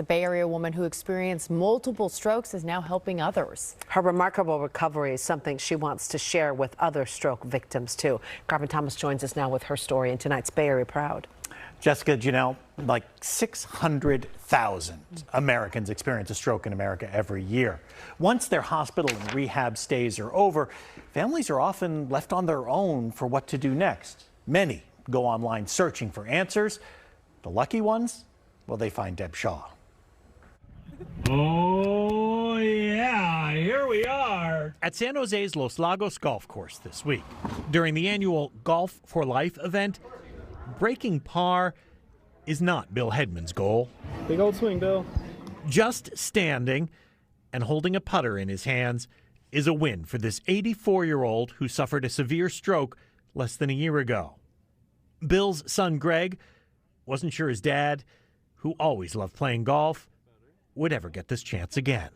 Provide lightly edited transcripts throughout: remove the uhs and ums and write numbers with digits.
The Bay Area woman who experienced multiple strokes is now helping others. Her remarkable recovery is something she wants to share with other stroke victims, too. Gavin Thomas joins us now with her story in tonight's Bay Area Proud. Jessica, Janelle, like 600,000 Americans experience a stroke in America every year. Once their hospital and rehab stays are over, families are often left on their own for what to do next. Many go online searching for answers. The lucky ones, well, they find Deb Shaw. Oh, yeah, here we are. At San Jose's Los Lagos Golf Course this week, during the annual Golf for Life event, breaking par is not Bill Hedman's goal. Big old swing, Bill. Just standing and holding a putter in his hands is a win for this 84-year-old who suffered a severe stroke less than a year ago. Bill's son, Greg, wasn't sure his dad, who always loved playing golf, would ever get this chance again.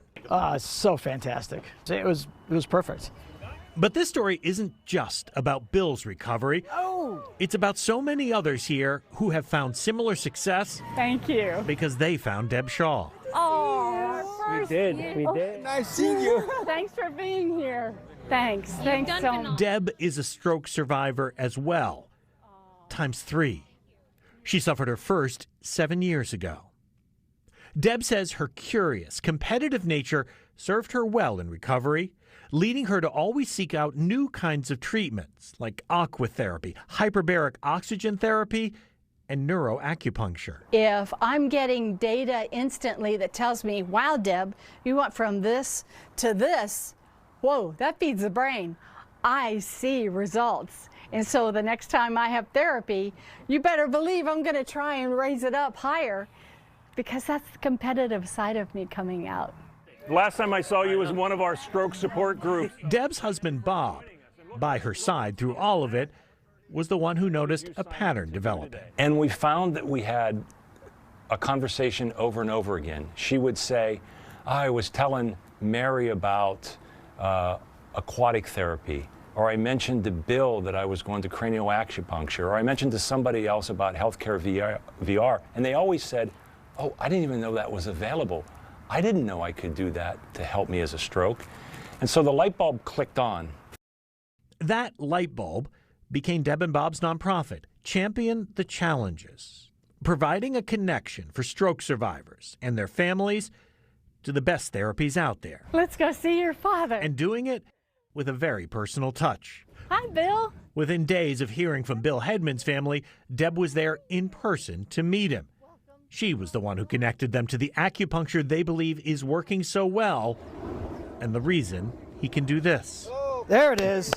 So fantastic. It was perfect. But this story isn't just about Bill's recovery. Oh! It's about so many others here who have found similar success. Thank you. Because they found Deb Shaw. Oh, We did. Nice seeing you. thanks for being here. Thanks so much. Deb is a stroke survivor as well, ×3. She suffered her first 7 years ago. Deb says her curious, competitive nature served her well in recovery, leading her to always seek out new kinds of treatments like aquatherapy, hyperbaric oxygen therapy, and neuroacupuncture. If I'm getting data instantly that tells me, wow, Deb, you went from this to this, whoa, that feeds the brain. I see results. And so the next time I have therapy, you better believe I'm going to try and raise it up higher, because that's the competitive side of me coming out. Last time I saw you was in one of our stroke support groups. Deb's husband, Bob, by her side through all of it, was the one who noticed a pattern developing. And we found that we had a conversation over and over again. She would say, I was telling Mary about aquatic therapy, or I mentioned to Bill that I was going to cranial acupuncture, or I mentioned to somebody else about healthcare VR, and they always said, oh, I didn't even know that was available. I didn't know I could do that to help me as a stroke. And so the light bulb clicked on. That light bulb became Deb and Bob's nonprofit, Champion the Challenges, providing a connection for stroke survivors and their families to the best therapies out there. Let's go see your father. And doing it with a very personal touch. Hi, Bill. Within days of hearing from Bill Hedman's family, Deb was there in person to meet him. She was the one who connected them to the acupuncture they believe is working so well, and the reason he can do this. There it is.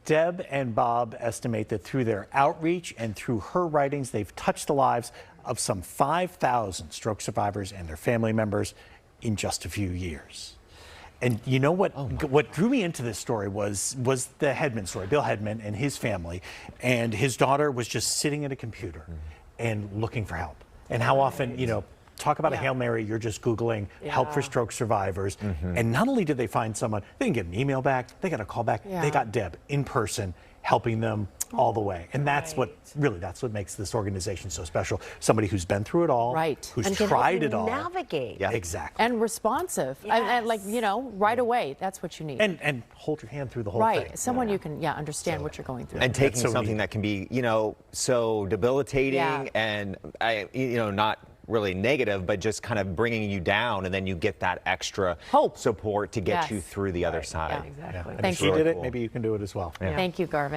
Deb and Bob estimate that through their outreach and through her writings, they've touched the lives of some 5,000 stroke survivors and their family members in just a few years. And you know what? What drew me into this story was the Hedman story, Bill Hedman and his family, and his daughter was just sitting at a computer and looking for help. And how often, talk about a Hail Mary, you're just Googling help for stroke survivors. And not only did they find someone, they didn't get an email back, they got a call back, they got Deb in person helping them all the way. And that's what makes this organization so special. Somebody who's been through it all, who's and tried it all. Navigate. Yeah. Exactly. And responsive. And right away, that's what you need. And hold your hand through the whole thing. Right. Someone you can understand what you're going through. And taking something that can be, so debilitating and, not really negative, but just kind of bringing you down, and then you get that extra hope support to get you through the other side. Yeah, exactly. And Thank if she you. did it, maybe you can do it as well. Thank you, Garvin.